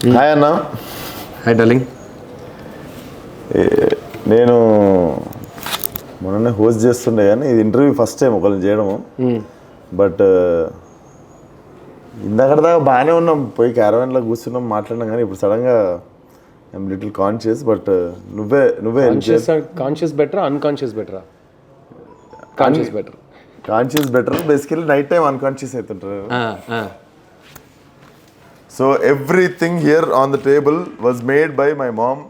Hi అన్న. Hi darling. నేను మొన్ననే హోస్ట్ చేస్తుండే కానీ ఇది ఇంటర్వ్యూ ఫస్ట్ టైం ఒకరిని చేయడము. బట్ ఇందాక దాకా బాగానే ఉన్నాం, పోయి క్యారవాన్లో కూర్చున్నాం, మాట్లాడినాం. కానీ ఇప్పుడు సడన్గా ఐఎమ్ లిటిల్ కాన్షియస్. బట్ నువ్వే కాన్షియస్ బెటరా అన్కాన్షియస్ బెటరా? Conscious better. Conscious better. Basically night time unconscious అవుతుంటారు. So everything here on the table was made by my mom.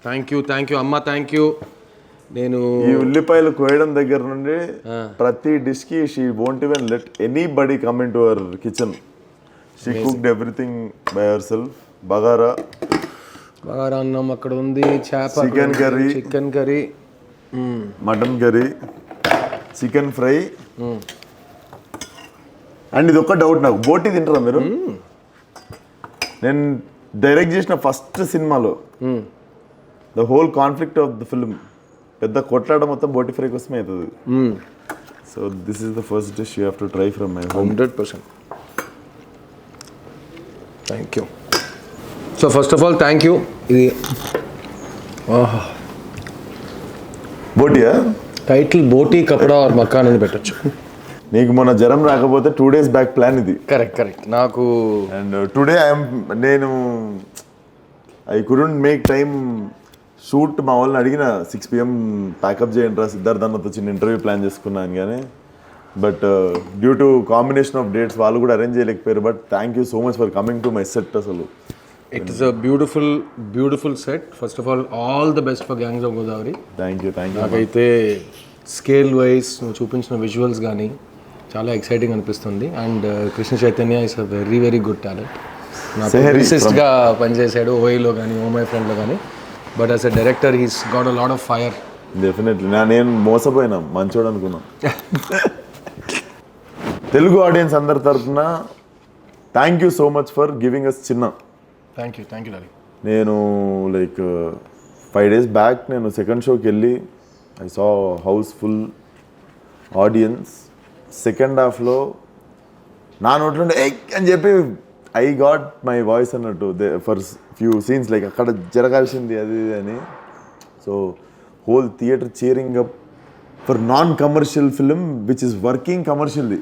Thank you అమ్మ, థ్యాంక్ యూ. నేను ఈ ఉల్లిపాయలు కోయడం దగ్గర నుండి ప్రతి డిష్ కి she won't even let anybody come in to our kitchen. She cooked everything by herself. బగారా అన్నం అక్కడ ఉంది, చేప, chicken curry, mutton curry, chicken fry. And ఇది ఒక్క డౌట్ నాకు, బోటి తింటారా మీరు? నేను డైరెక్ట్ చేసిన ఫస్ట్ సినిమాలో the whole conflict of the film, పెద్ద కొట్లాడ మొత్తం బోటి ఫ్రై కోసమే అవుతుంది. So this is the first dish you have to try from my home. 100%. Thank you. So first of all thank you. ఇది బోటియా? టైటిల్ బోటీ కపడా ఆర్ మకాన్ అని పెట్టచ్చు. నీకు మొన్న జ్వరం రాకపోతే 2 days బ్యాక్ ప్లాన్ ఇది. కరెక్ట్. నాకు అండ్ టుడే నేను I couldn't make time shoot. మా వాళ్ళని అడిగిన 6 PM ప్యాకప్ చేయండి రా సిద్ధార్థ్ అన్నతో చిన్న ఇంటర్వ్యూ ప్లాన్ చేసుకున్నాను. కానీ but due to combination of dates వాళ్ళు కూడా అరేంజ్ చేయలేకపోయారు. But thank you so much for coming to my set. అసలు it is a beautiful set. First of all the best for gangs of Godavari. Thank you. నాకైతే scale wise నువ్వు చూపించిన visuals కానీ చాలా exciting అనిపిస్తుంది. And Krishna Chaitanya is a very good talent. నాకు లిరిసిస్ట్గా పనిచేశాడు ఓయిలో కానీ ఓ మై ఫ్రెండ్లో కానీ. But as a director he's got a lot of fire. Definitely. నేను మోసపోయినా, మంచోడు అనుకున్నా. తెలుగు ఆడియన్స్ అందరి తరఫున thank you so much for giving us చిన్న. Thank you daddy. నేను లైక్ 5 days బ్యాక్ నేను సెకండ్ షోకి వెళ్ళి I saw house full audience. Second హాఫ్లో నా నోట్లో అని చెప్పి ఐ గాట్ మై వాయిస్ అన్నట్టు ఫర్ ఫ్యూ సీన్స్, లైక్ అక్కడ జరగాల్సింది అది అని. So whole theatre cheering up for non commercial film which is working commercially.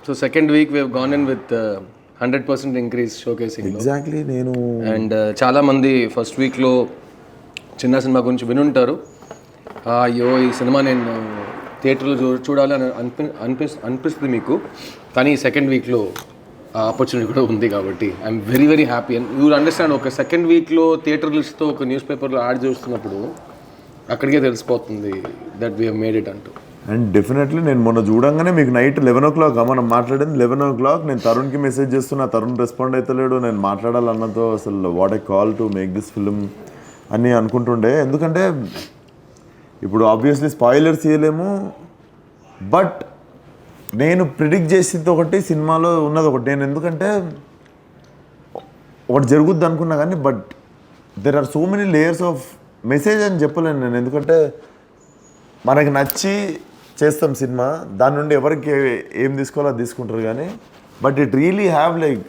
So second week we have gone in with 100% increase showcasing. Exactly. నేను and చాలామంది first వీక్లో చిన్న cinema గురించి వినుంటారు. అయ్యో ఈ సినిమా నేను థియేటర్లో చూడాలి అని అనిపిస్తుంది మీకు. కానీ సెకండ్ వీక్లో ఆ ఆపర్చునిటీ కూడా ఉంది. కాబట్టి I'm very happy. And you understand, ఒక సెకండ్ వీక్లో థియేటర్ లిస్ట్తో ఒక న్యూస్ పేపర్లో యాడ్ చూస్తున్నప్పుడు అక్కడికే తెలిసిపోతుంది that we have made it అంటూ. అండ్ డెఫినెట్లీ నేను మొన్న చూడంగానే మీకు నైట్ 11 o'clock మనం మాట్లాడింది 11 o'clock. నేను తరుణ్కి మెసేజ్ చేస్తున్నా, తరుణ్ రెస్పాండ్ అవుతలేడు. నేను మాట్లాడాలన్నతో అసలు what a call to make this film అని అనుకుంటుండే. ఎందుకంటే ఇప్పుడు ఆబ్వియస్లీ స్పాయిలర్స్ ఇవ్వలేము. బట్ నేను ప్రిడిక్ట్ చేసింది ఒకటి, సినిమాలో ఉన్నది ఒకటి. నేను ఎందుకంటే ఒకటి జరుగుద్ది అనుకున్నా కానీ but there are so many layers of message అని చెప్పలేను నేను. ఎందుకంటే మనకి నచ్చి చేస్తాం సినిమా, దాని నుండి ఎవరికి ఏం తీసుకోవాలో అది తీసుకుంటారు. కానీ but it really have like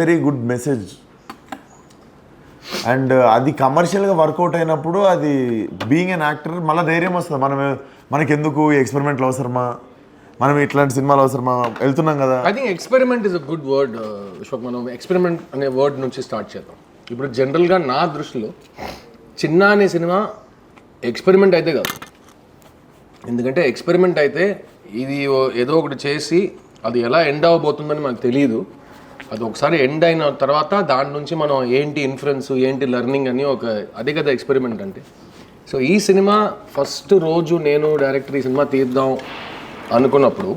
very good message. And అది కమర్షియల్గా వర్కౌట్ అయినప్పుడు అది బీయింగ్ అన్ యాక్టర్ మళ్ళీ ధైర్యం వస్తుంది. మనకెందుకు ఎక్స్పెరిమెంట్లు అవసరమా, మనం ఇట్లాంటి సినిమాలు అవసరమా, వెళ్తున్నాం కదా. I think experiment is a good word Vishwak. మనం ఎక్స్పెరిమెంట్ అనే వర్డ్ నుంచి స్టార్ట్ చేద్దాం. ఇప్పుడు జనరల్గా నా దృష్టిలో చిన్న అనే సినిమా ఎక్స్పెరిమెంట్ అయితే కాదు. ఎందుకంటే ఎక్స్పెరిమెంట్ అయితే ఇది ఏదో ఒకటి చేసి అది ఎలా ఎండ్ అవ్వబోతుందని మనకు తెలియదు. అది ఒకసారి ఎండ్ అయిన తర్వాత దాని నుంచి మనం ఏంటి ఇన్ఫ్లుయెన్స్, ఏంటి లెర్నింగ్ అని అదే కదా ఎక్స్పెరిమెంట్ అంటే. సో ఈ సినిమా ఫస్ట్ రోజు నేను డైరెక్టర్ ఈ సినిమా తీద్దాం అనుకున్నప్పుడు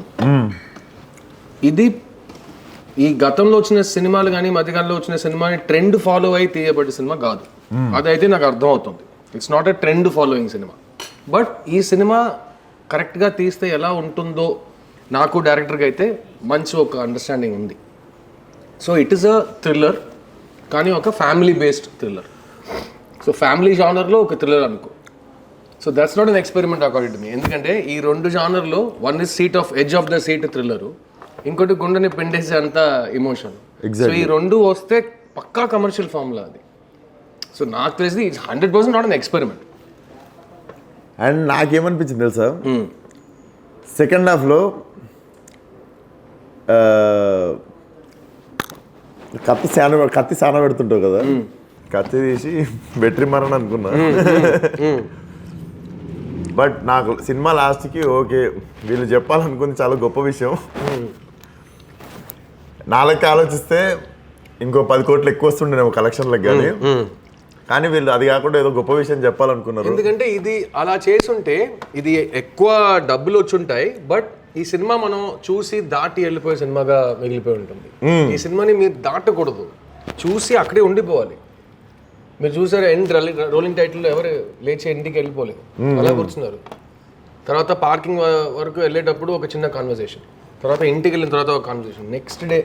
ఇది ఈ గతంలో వచ్చిన సినిమాలు కానీ మధ్యకాలంలో వచ్చిన సినిమాని ట్రెండ్ ఫాలో అయి తీయబడ్డ సినిమా కాదు. అదైతే నాకు అర్థం అవుతుంది. It's not a trend following cinema. But ఈ సినిమా కరెక్ట్గా తీస్తే ఎలా ఉంటుందో నాకు డైరెక్టర్గా అయితే మంచి ఒక అండర్స్టాండింగ్ ఉంది. So it is a thriller, కానీ ఒక family based thriller. So family జానర్లో ఒక థ్రిల్లర్ అనుకో. So that's not an experiment according to me. ఎందుకంటే ఈ రెండు జానర్లో one is edge of the seat thriller, ఇంకోటి గుండెని పిండేసే అంత ఎమోషన్. సో ఈ రెండు వస్తే పక్కా కమర్షియల్ ఫార్ములా అది. సో నాకు తెలిసి it's 100% not an experiment. And నాకేమనిపించింది తెలుసా, సెకండ్ హాఫ్లో కత్తి సాన పెడుతుంటావు కదా, కత్తి తీసి బెట్రీ మరని అనుకున్నా. బట్ నాకు సినిమా లాస్ట్కి ఓకే వీళ్ళు చెప్పాలనుకుంది చాలా గొప్ప విషయం. నాలుగు ఆలోచిస్తే ఇంకో 10 కోట్లు ఎక్కువ వస్తుండేమో కలెక్షన్లకు, కానీ వీళ్ళు అది కాకుండా ఏదో గొప్ప విషయం చెప్పాలనుకున్నారు. ఎందుకంటే ఇది అలా చేసుంటే ఇది ఎక్కువ డబ్బులు వచ్చుంటాయి, బట్ ఈ సినిమా మనం చూసి దాటి వెళ్ళిపోయే సినిమాగా మిగిలిపోయి ఉంటుంది. ఈ సినిమాని మీరు దాటకూడదు, చూసి అక్కడే ఉండిపోవాలి. మీరు చూసారు ఎండ్ రోలింగ్ టైటిల్లో ఎవరు లేచి ఇంటికి వెళ్ళిపోలేదు, అలా కూర్చున్నారు. తర్వాత పార్కింగ్ వరకు వెళ్ళేటప్పుడు ఒక చిన్న కాన్వర్సేషన్, తర్వాత ఇంటికి వెళ్ళిన తర్వాత ఒక కాన్వర్సేషన్, నెక్స్ట్ డే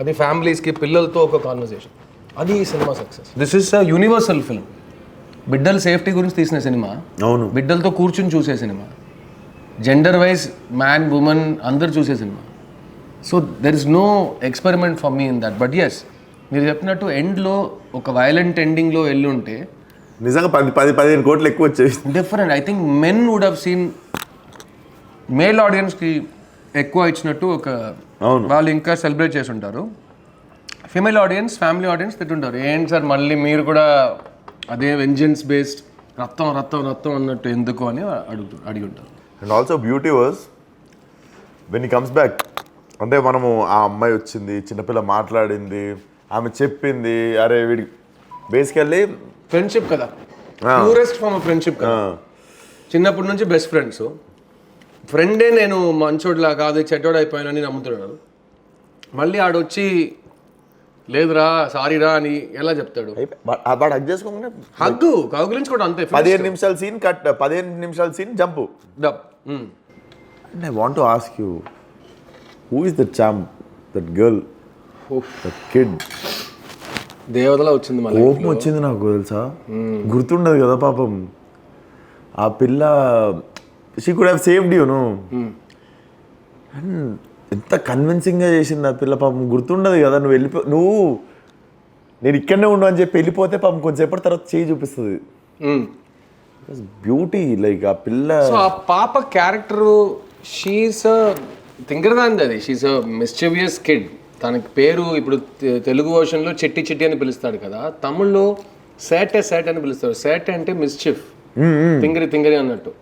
అది ఫ్యామిలీస్కి పిల్లలతో ఒక కాన్వర్సేషన్. అది ఈ cinema success. This is a universal film. బిడ్డల సేఫ్టీ గురించి తీసిన సినిమా, అవును, బిడ్డలతో కూర్చుని చూసే cinema, gender wise man women అందరు చూసే cinema. So there is no experiment for me in that. But yes, మీరు చెప్పినట్టు ఎండ్లో ఒక వైలెంట్ ఎండింగ్లో వెళ్ళి ఉంటే నిజంగా 10-15 కోట్లు ఎక్కువ వచ్చేవి. Different. I think men would have seen, male ఆడియన్స్కి ఎక్కువ ఇచ్చినట్టు ఒక వాళ్ళు ఇంకా సెలబ్రేట్ చేసి ఉంటారు. ఫీమేల్ ఆడియన్స్, ఫ్యామిలీ ఆడియన్స్ తిట్టుంటారు, ఏంటి సార్ మళ్ళీ మీరు కూడా అదే వెంజెన్స్ బేస్డ్ రక్తం రక్తం రక్తం అన్నట్టు ఎందుకు అని అడిగి ఉంటారు. And also beauty was when he comes back, అంటే మనము ఆ అమ్మాయి వచ్చింది, చిన్నపిల్ల మాట్లాడింది, ఆమె చెప్పింది, అరే వీడి బేసికల్లీ ఫ్రెండ్షిప్ కదా, ప్యూరెస్ట్ ఫార్మ్ ఆఫ్ ఫ్రెండ్షిప్ కదా. చిన్నప్పటి నుంచి బెస్ట్ ఫ్రెండ్స్. ఫ్రెండే నేను మంచోడ్లా కాదు చెడ్డోడు అయిపోయానని నమ్ముతున్నాడు. మళ్ళీ ఆడొచ్చి లేదురా సారీరా అని ఎలా చెప్తాడు? వాడు హగ్ చేసుకోగానే హగ్గు కౌగిలించి కూడా అంతే. 15 నిమిషాల సీన్ కట్, 15 నిమిషాల scene jump. And I want to ask you, who is that champ, that girl, that kid? దేవతలా వచ్చింది, కోపం వచ్చింది నాకు తెలుసా, గుర్తుండదు కదా పాపం. ఆ పిల్ల she could have saved you no. And ఎంత కన్విన్సింగ్గా చేసింది ఆ పిల్ల పాపం, గుర్తుండదు కదా. నువ్వు నేను ఇక్కడనే ఉండు అని చెప్పి వెళ్ళిపోతే పాపం కొంచెంసేపటి తర్వాత చేయి చూపిస్తుంది. బ్యూటీ లైక్ ఆ పిల్ల. సో ఆ పాప క్యారెక్టరు, షీఈస్ థింకర్దాంది అది, షీఈస్ అ మిస్చివియస్ కిడ్. తనకి పేరు ఇప్పుడు తెలుగు వర్షన్లో చెట్టి చిట్టి అని పిలుస్తాడు కదా, తమిళ్లో సేటే సేట్ అని పిలుస్తాడు. సేట్ అంటే మిస్చిఫ్, తింగరి తింగరి అన్నట్టు.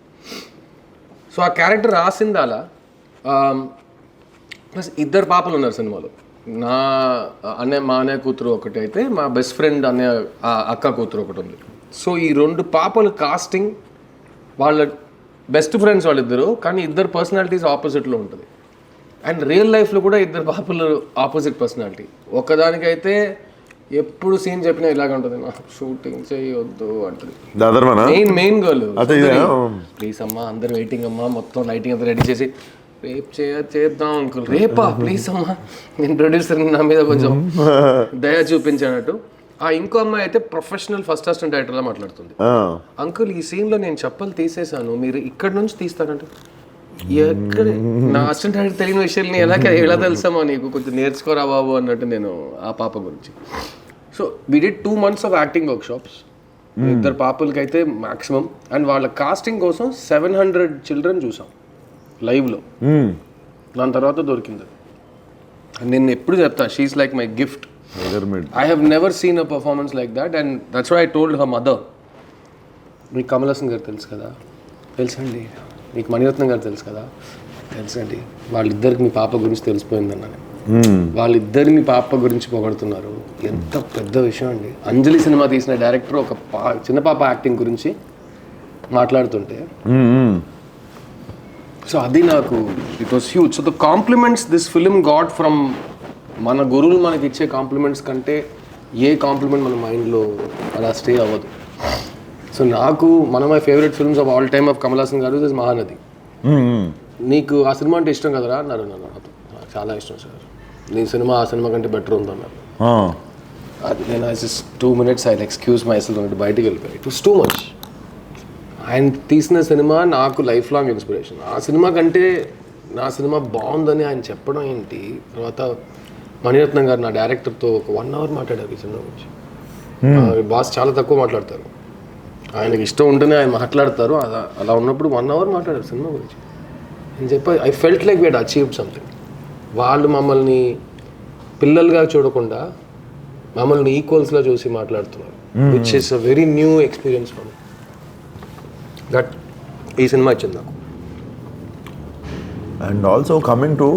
సో ఆ క్యారెక్టర్ రాసింది అలా. ప్లస్ 2 పాపలు ఉన్నారు సినిమాలో. మా అన్నయ్య కూతురు ఒకటి అయితే, మా బెస్ట్ ఫ్రెండ్ అన్నయ్య అక్క కూతురు ఒకటి ఉంది. సో ఈ 2 పాపలు కాస్టింగ్, వాళ్ళ బెస్ట్ ఫ్రెండ్స్ వాళ్ళిద్దరు, కానీ 2 పర్సనాలిటీస్ ఆపోజిట్లో ఉంటుంది. అండ్ రియల్ లైఫ్లో కూడా 2 పాపలు ఆపోజిట్ పర్సనాలిటీ. ఒకదానికైతే ఎప్పుడు సీన్ చెప్పినా ఇలాగ ఉంటుంది, నాకు షూటింగ్ చేయొద్దు అంటుంది. మెయిన్ గర్ల్, ప్లీజ్ అమ్మా అందరు వెయిటింగ్ అమ్మా, మొత్తం లైటింగ్ అంతా రెడీ చేసి రేపు చేద్దాం అంకుల్, రేపా ప్లీజ్ అమ్మా, నేను ప్రొడ్యూసర్ నా మీద కొంచెం దయ చూపించానట్టు. ఆ ఇంకో అమ్మాయి అయితే ప్రొఫెషనల్ ఫస్ట్ అసిస్టెంట్ డైరెక్టర్లా మాట్లాడుతుంది. అంకుల్ ఈ సీన్లో నేను చెప్పలు తీసేసాను, మీరు ఇక్కడ నుంచి తీస్తారంటే, ఎక్కడ నా అసిస్టెంట్ డైరెక్టర్ తెలియని విషయాన్ని ఎలా తెలుసామో నీకు, కొంచెం నేర్చుకోరా బాబు అన్నట్టు నేను ఆ పాప గురించి. So we did 2 months of acting workshops, 2 పాపలకి అయితే మ్యాక్సిమం. అండ్ వాళ్ళ కాస్టింగ్ కోసం 700 చిల్డ్రన్ చూసాం లైవ్లో. దాని తర్వాత దొరికింది. నేను ఎప్పుడు చెప్తా, she's like my gift. I have never seen a performance like that. And that's why I told her mother, మీకు కమల్ హాసన్ గారు తెలుసు కదా, తెలుసండి. మీకు మణిరత్నం గారు తెలుసు కదా, తెలుసండి. వాళ్ళిద్దరికి మీ పాప గురించి తెలిసిపోయిందన్నాను. వాళ్ళిద్దరు మీ పాప గురించి పొగడుతున్నారు, ఎంత పెద్ద విషయం అండి. అంజలి సినిమా తీసిన డైరెక్టర్ ఒక చిన్న పాప యాక్టింగ్ గురించి మాట్లాడుతుంటే, సో అది నాకు it was huge. So the compliments this film got from మన గురువులు మనకి ఇచ్చే కాంప్లిమెంట్స్ కంటే ఏ కాంప్లిమెంట్ మన మైండ్లో అలా స్టే అవ్వదు. సో నాకు one of my favourite films of all time of Kamal Haasan గారు ఇస్ మహానది. నీకు ఆ సినిమా అంటే ఇష్టం కదరా అన్నారు నాతో. చాలా ఇష్టం సార్, నీ సినిమా ఆ సినిమా కంటే బెటర్ ఉందన్నారు. అది నేను just 2 minutes I excuse my self అంటే బయటికి వెళ్ళిపోయి. It was too much. ఆయన తీసిన సినిమా నాకు లైఫ్ లాంగ్ ఇన్స్పిరేషన్. ఆ సినిమా కంటే నా సినిమా బాగుందని ఆయన చెప్పడం ఏంటి, తర్వాత మణిరత్నం గారు నా డైరెక్టర్తో ఒక 1 hour మాట్లాడారు ఈ సినిమా గురించి. బాస్ చాలా తక్కువ మాట్లాడతారు, ఆయనకి ఇష్టం ఉంటేనే ఆయన మాట్లాడతారు. అలా ఉన్నప్పుడు 1 hour మాట్లాడారు సినిమా గురించి అని చెప్పి I felt like we had achieved something. వాళ్ళు మమ్మల్ని పిల్లలుగా చూడకుండా మమ్మల్ని ఈక్వల్స్లో చూసి మాట్లాడుతున్నారు, which is a very new experience for me. That ఈ సినిమా ఇచ్చింది నాకు. And also coming to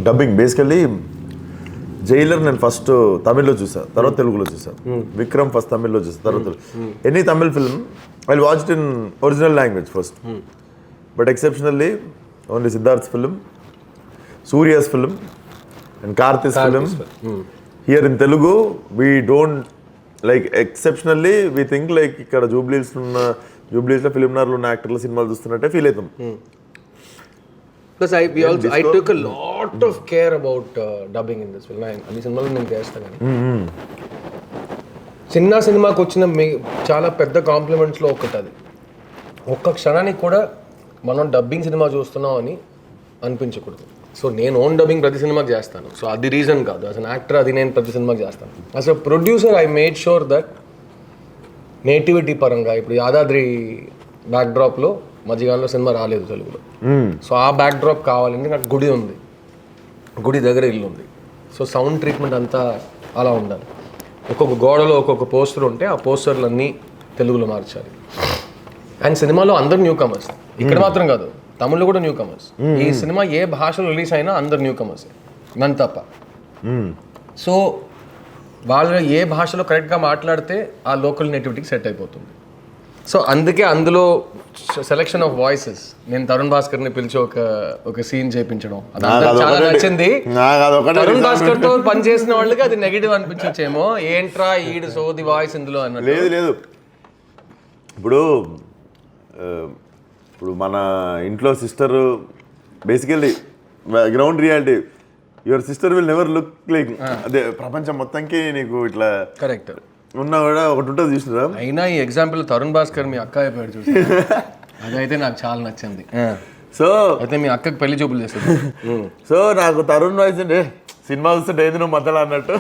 dubbing, basically Jailer నేను ఫస్ట్ తమిళ్లో చూసాను, తర్వాత తెలుగులో చూసాను. విక్రమ్ ఫస్ట్ తమిళ్లో చూసాను, తర్వాత any Tamil film I watch it in original language first. But exceptionally only Siddharth film, Suriya's film and Karthi's film. Here in Telugu we don't like, exceptionally we think like ఇక్కడ జూబ్లీస్లో ఫిలింనార్లో ఉన్న యాక్టర్ల సినిమాలు చూస్తున్నట్టే ఫీల్ అవుతాం. Plus I took a lot of care about dubbing in this film. అన్ని సినిమాలు నేను చేస్తాను కానీ చిన్న సినిమాకి వచ్చిన చాలా పెద్ద కాంప్లిమెంట్స్లో ఒకటి అది. ఒక్క క్షణానికి కూడా మనం డబ్బింగ్ సినిమా చూస్తున్నాం అని అనిపించకూడదు. సో నేను ఓన్ డబ్బింగ్ ప్రతి సినిమాకి చేస్తాను. సో అది రీజన్ కాదు, యాజ్ అన్ యాక్టర్ అది నేను ప్రతి సినిమాకి చేస్తాను. As a producer I made sure that nativity పరంగా ఇప్పుడు యాదాద్రి బ్యాక్డ్రాప్లో మధ్యకాలంలో సినిమా రాలేదు తెలుగులో. సో ఆ బ్యాక్డ్రాప్ కావాలంటే నాకు గుడి ఉంది, గుడి దగ్గర ఇల్లు ఉంది. సో సౌండ్ ట్రీట్మెంట్ అంతా అలా ఉండాలి. ఒక్కొక్క గోడలో ఒక్కొక్క పోస్టర్ ఉంటే ఆ పోస్టర్లన్నీ తెలుగులో మార్చాలి. అండ్ సినిమాలో అందరు న్యూ కమర్స్, ఇక్కడ మాత్రం కాదు తమిళ్లో కూడా న్యూ కమర్స్. ఈ సినిమా ఏ భాషలో రిలీజ్ అయినా అందరు న్యూ కమర్స్, నన్ను తప్ప. సో వాళ్ళు ఏ భాషలో కరెక్ట్గా మాట్లాడితే ఆ లోకల్ నేటివిటీకి సెట్ అయిపోతుంది. సో అందుకే అందులో సెలెక్షన్ ఆఫ్ వాయిసెస్, నేను తరుణ్ భాస్కర్ని పిలిచి ఒక సీన్ చేయించడం చాలా నచ్చింది. తరుణ్ భాస్కర్ తో పని చేసిన వాళ్ళకి అది నెగిటివ్ అనిపించచ్చేమో, ఏంట్రా ఈడు సోది వాయిస్ ఇందులో అన్నట్టు. లేదు ఇప్పుడు మన ఇంట్లో sister basically ground reality, your sister will never look like, అదే ప్రపంచం మొత్తానికి నీకు ఇట్లా కరెక్ట్ ఉన్నా కూడా ఒకటి ఉంటుంది చూసినారా. అయినా ఈ ఎగ్జాంపుల్ తరుణ్ భాస్కర్ మీ అక్క అయిపోయాడు చూసి, అదైతే నాకు చాలా నచ్చింది. సో అయితే మీ అక్కకి పెళ్లి చూపులు చేస్తుంది. సో నాకు తరుణ్ వాయిస్ అంటే సినిమా చూస్తుంటే ఏంది నువ్వు మధ్యలో అన్నట్టు,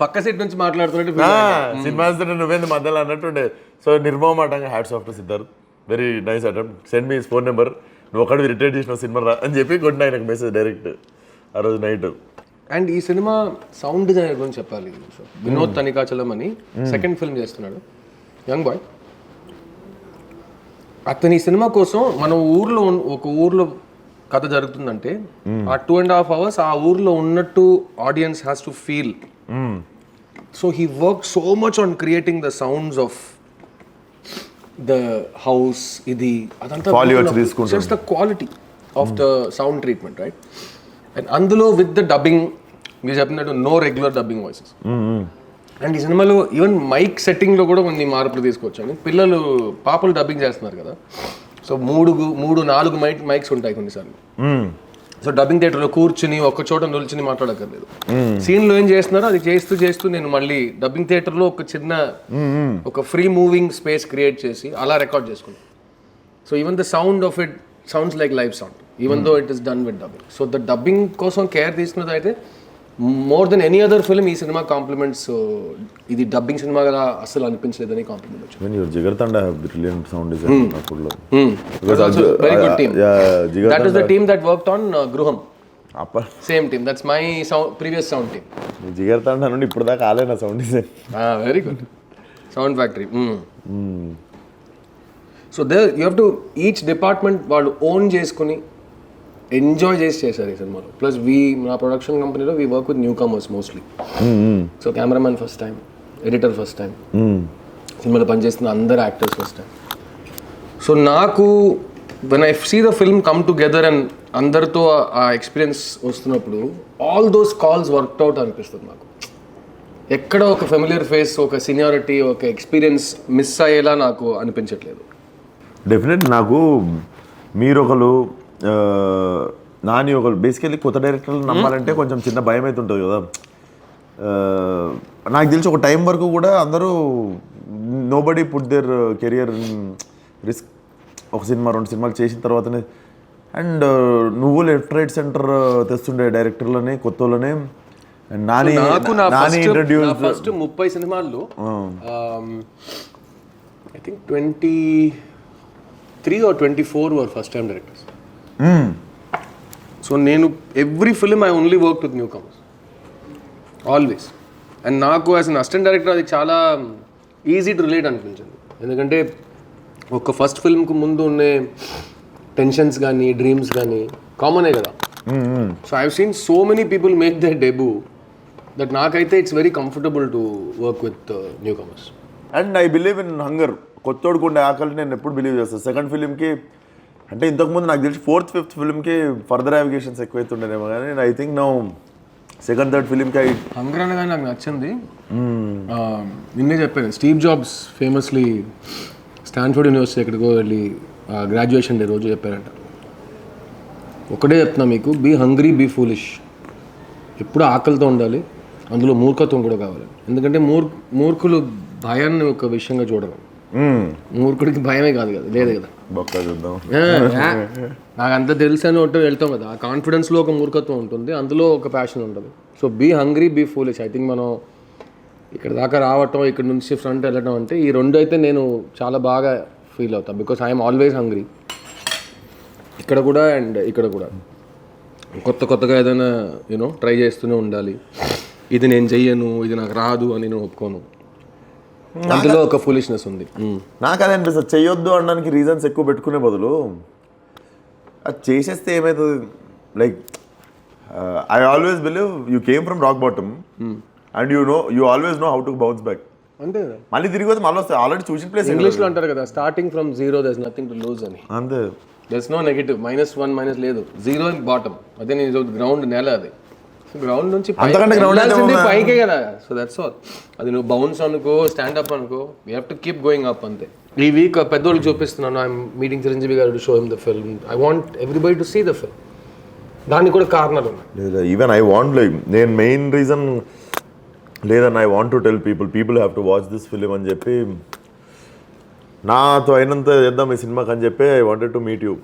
పక్క సీట్ నుంచి మాట్లాడుతున్నట్టు సినిమా చూస్తుంటే నువ్వేంది మధ్యలో అన్నట్టు ఉండే. సో నిర్మమాటంగా hats off to Siddharth, very nice attempt, send me phone number, నువ్వు ఒకటి రిటైర్ చేసిన సినిమా రా అని చెప్పి కొట్టిన ఆయనకు మెసేజ్ డైరెక్ట్ ఆ రోజు నైట్. అండ్ ఈ సినిమా సౌండ్ డిజైనర్ గురించి చెప్పాలి. వినోద్ తనికాచలం అని సెకండ్ ఫిల్మ్ చేస్తున్నాడు, యంగ్ బాయ్. అతని ఈ సినిమా కోసం మన ఒక ఊర్లో కథ జరుగుతుందంటే ఆ 2.5 hours ఆ ఊర్లో ఉన్నట్టు audience has to feel. So he work so much on creating the sounds of the house, ఇది అదంతా just the quality of the sound treatment, right? And అందులో విత్ ద డబ్బింగ్ మీరు చెప్పినట్టు no regular dubbing voices. And ఈ సినిమాలో even mic సెట్టింగ్లో కూడా కొన్ని మార్పులు తీసుకొచ్చాను. పిల్లలు పాపలు డబ్బింగ్ చేస్తున్నారు కదా, సో 3-4 మైక్స్ ఉంటాయి కొన్నిసార్లు. సో డబ్బింగ్ థియేటర్లో కూర్చుని ఒక చోట నిల్చుని మాట్లాడక్కర్లేదు. సీన్లో ఏం చేస్తున్నారో అది చేస్తూ నేను మళ్ళీ డబ్బింగ్ థియేటర్లో ఒక చిన్న ఒక ఫ్రీ మూవింగ్ స్పేస్ క్రియేట్ చేసి అలా రికార్డ్ చేసుకున్నాను. So even the sound of it sounds like live sound even though it is done with dubbing. So the dubbing కోసం కేర్ తీసుకున్నది అయితే more than any other film ఈ cinema compliments. ఇది dubbing cinema కదా అసలు అనిపించలేదని complement వచ్చింది. When your Jigartanda have brilliant sound design. Because also very good team. That is the team that worked on Gruham. Same team. That's my previous sound team. Jigartanda నుండి ఇప్పుడు దాకా ఆలేనా sound design. Very good. Sound factory. So there you have to each department వాళ్ళు own చేసుకుని enjoy చేశారు ఈ సినిమాలో. Plus నా ప్రొడక్షన్ కంపెనీలో we work with newcomers mostly. So cameraman first time, editor first time, cinema పనిచేస్తున్న అందరు actors first time. So నాకు when I see the film come together and అందరితో ఆ ఎక్స్పీరియన్స్ వస్తున్నప్పుడు all those calls worked out అనిపిస్తుంది నాకు. ఎక్కడ ఒక ఫెమిలియర్ ఫేస్, ఒక సీనియారిటీ, ఒక ఎక్స్పీరియన్స్ మిస్ అయ్యేలా నాకు అనిపించట్లేదు. డెఫినెట్లీ నాకు మీరు ఒకరు నాని ఒకరు బేసికల్లీ కొత్త డైరెక్టర్లు నమ్మాలంటే కొంచెం చిన్న భయం అయితే ఉంటుంది కదా. నాకు తెలిసి ఒక టైం వరకు కూడా అందరూ nobody put there career risk. ఒక సినిమా 2 సినిమాలు చేసిన తర్వాతనే అండ్ నువ్వు లెఫ్ట్ రైట్ సెంటర్ తెస్తుండే డైరెక్టర్లని కొత్త వాళ్ళని అండ్ నాని ఇంట్రడ్యూస్ ఫస్ట్ 30 సినిమాల్లో I think 23 or 24 were first time directors. So నేను every film I only work with newcomers always. And నాకు యాజ్ అన్ అసిస్టెంట్ డైరెక్టర్ అది చాలా ఈజీ టు రిలేట్ అనిపించింది. ఎందుకంటే ఒక ఫస్ట్ ఫిల్మ్కి ముందు ఉండే టెన్షన్స్ కానీ డ్రీమ్స్ కానీ కామనే కదా. So I have seen so many people make the debut that నాకైతే it's very comfortable to work with newcomers. And I believe in hunger. కొత్తోడుకు ఉండే ఆకలి నేను ఎప్పుడు బిలీవ్ చేస్తాను. సెకండ్ ఫిలింకి అంటే ఇంతకుముందు నాకు తెలిసి 4th, 5th ఫిలింకి ఫర్దర్ అవిగేషన్స్ ఎక్కువైతుండేనేమో కానీ I think no second, third ఫిలింకి హంగర్ అనగా నాకు నచ్చింది. నిన్నే చెప్పాను, Steve Jobs famously Stanford university ఎక్కడికో వెళ్ళి గ్రాడ్యుయేషన్ డే రోజు చెప్పారంట, ఒకటే చెప్తున్నా మీకు, బీ హంగ్రీ బీ ఫూలిష్. ఎప్పుడు ఆకలితో ఉండాలి, అందులో మూర్ఖత్వం కూడా కావాలి. ఎందుకంటే మూర్ఖులు భయాన్ని ఒక విషయంగా చూడరు. మూర్ఖుడికి భయమే కాదు కదా, లేదు కదా. నాకు అంత తెలుసు అని ఒకటి వెళ్తాం కదా, ఆ కాన్ఫిడెన్స్లో ఒక మూర్ఖత్వం ఉంటుంది, అందులో ఒక ప్యాషన్ ఉంటుంది. So be hungry be foolish. I think మనం ఇక్కడ దాకా రావటం, ఇక్కడ నుంచి ఫ్రంట్ వెళ్ళటం అంటే ఈ రెండు అయితే నేను చాలా బాగా ఫీల్ అవుతాను. బికాస్ ఐఎమ్ ఆల్వేస్ హంగ్రీ, ఇక్కడ కూడా అండ్ ఇక్కడ కూడా. కొత్తగా ఏదైనా యూనో ట్రై చేస్తూనే ఉండాలి. ఇది నేను చెయ్యను, ఇది నాకు రాదు అని నేను ఒప్పుకోను. అందులో ఒక ఫూలిష్నెస్ ఉంది. నాకు అదే అనిపిస్తుంది, చెయ్యొద్దు అనడానికి రీజన్స్ ఎక్కువ పెట్టుకునే బదులు అది చేసేస్తే ఏమవుతుంది. Like I always believe you came from rock bottom and you always know how to bounce back. అంతే, మళ్ళీ తిరిగి వస్తే మళ్ళీ వస్తాయి. ఆల్రెడీ చూసిన ప్లేస్ ఇంగ్లీష్లో అంటారు కదా, starting from zero there is nothing to lose అని. అంతే, there is no negative, -1 minus లేదు, జీరో బాటమ్. అదే నేను గ్రౌండ్ నేల, అది గ్రౌండ్ నుంచి పైకే కదా. So that's all. అది నువ్వు బౌన్స్ అనుకో, స్టాండప్ అనుకో, you have to keep going up అంతే. ఈ వీక్ పెద్దోళ్ళకి చూపిస్తున్నాను, I'm meeting Chiranjeevi garu to show him the film. I want everybody to see the film. దానికి కూడా కారణాలు ఉన్నాయి. ఈవెన్ ఐ వాంట్, లైక్ నేను మెయిన్ రీజన్ లేదని I want to tell people have to watch this film అని చెప్పి, నాతో అయినంత చేద్దాం ఈ సినిమాకి అని చెప్పి I wanted to meet you.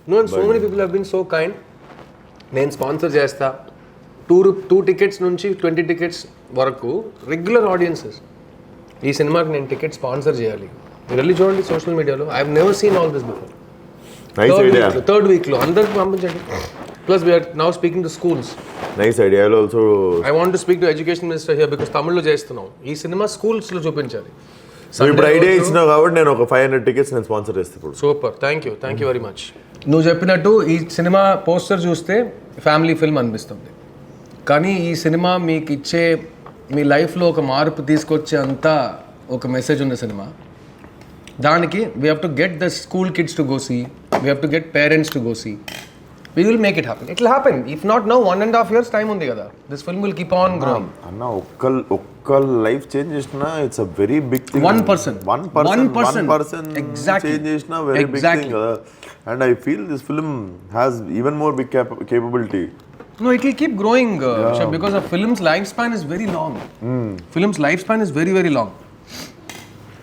No, and so many people have been so kind. నేను స్పాన్సర్ చేస్తా, 2 టికెట్స్ నుంచి 20 టికెట్స్ వరకు రెగ్యులర్ ఆడియన్సెస్. ఈ సినిమాకి నేను టికెట్ స్పాన్సర్ చేయాలి, మీరు వెళ్ళి చూడండి సోషల్ మీడియాలో. I have never seen all this before. Third వీక్లో అందరికి పంపించండి. Plus we're now speaking to schools. Nice idea. Also I want to speak to education minister here because తమిళ్లో చేస్తున్నాం. ఈ సినిమా స్కూల్స్లో చూపించాలి. ఇప్పుడు ఐడియా ఇచ్చినావు కాబట్టి నేను ఒక 500 టికెట్స్ నేను స్పాన్సర్ చేస్తాను. Super, thank you very much. నువ్వు చెప్పినట్టు ఈ సినిమా పోస్టర్ చూస్తే ఫ్యామిలీ ఫిల్మ్ అనిపిస్తుంది, కానీ ఈ సినిమా మీకు ఇచ్చే, మీ లైఫ్లో ఒక మార్పు తీసుకొచ్చే అంతా ఒక మెసేజ్ ఉన్న సినిమా. దానికి we have to get the school kids to go see, we have to get parents to go see. We will make it happen. It will happen. If not now, 1.5 years time ఉంది కదా. This film will keep on growing. అన్న ఒక్క life change చేసినా it's a very big thing. 1% exactly change చేసినా very big thing కదా. And I feel this film has even more big capability. No, it will keep growing because a film's lifespan is very long. Film's lifespan is very very long.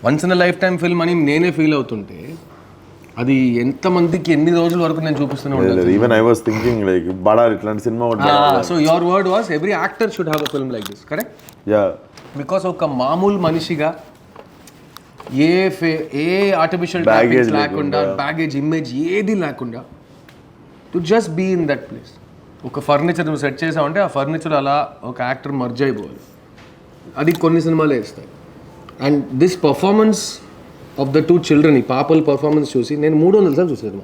Once in a lifetime film అని నేనే feel అవుతుంటే అది ఎంతమందికి ఎన్ని రోజుల వరకు నేను చూపిస్తూనే ఉంటాను. Even I was thinking like బడా ఇట్లాంటి సినిమా ఉంటుంది. So your word was every actor should have a film like this, correct? Yeah, because ఒక మామూలు మనిషిగా ఏ ఆర్టిఫిషియల్ ట్యాపింగ్స్ లేకుండా, బ్యాగేజ్ ఇమేజ్ ఏది లేకుండా, to just be in that place. ఒక ఫర్నిచర్ నువ్వు సెట్ చేసావంటే ఆ ఫర్నిచర్ అలా ఒక యాక్టర్ మర్జ్ అయిపోవాలి. అది కొన్ని సినిమాలే ఇస్తాయి. And this performance of the 2 children, ఈ పాపల పర్ఫార్మెన్స్ చూసి నేను 300 సార్లు చూసాను.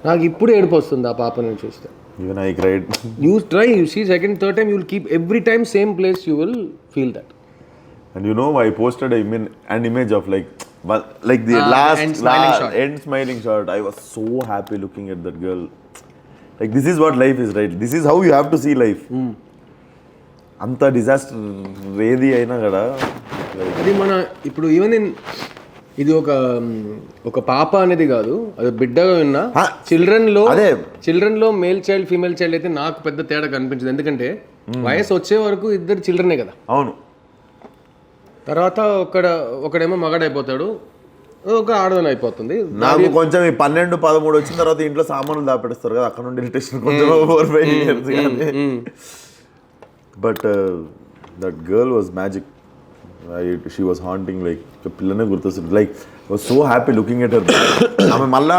నాకు ఇప్పుడు ఏడుపు వస్తుంది ఆ పాపని చూస్తే. Even I cried. You try, you see second third time, you will keep every time same place, you will feel that. And you know, I posted an image of like the last end smiling shot. I was so happy looking at that girl. Like, this is what life is, right? This is how you have to see life. అంత disaster ఏది అయినా కదా. అది మన ఇప్పుడు even ఇది ఒక పాప అనేది కాదు, అది బిడ్డగా ఉన్నా చిల్డ్రన్లో మేల్ చైల్డ్ ఫీమేల్ చైల్డ్ అయితే నాకు పెద్ద తేడా కనిపించదు. ఎందుకంటే వయసు వచ్చే వరకు ఇద్దరు చిల్డ్రనే కదా. అవును. తర్వాత ఒకడేమో మగాడైపోతాడు, ఒక ఆడదాని అయిపోతుంది. నాకు కొంచెం ఈ 12-13 వచ్చిన తర్వాత ఇంట్లో సామాన్లు దాపెడతారు కదా, అక్కడ నుండి ఇరిటేషన్ కొంచెం over but that girl was magic. She was haunting, like పిల్లనే గుర్తొస్తుంది. Like was so happy looking at her. ఆమె మళ్ళా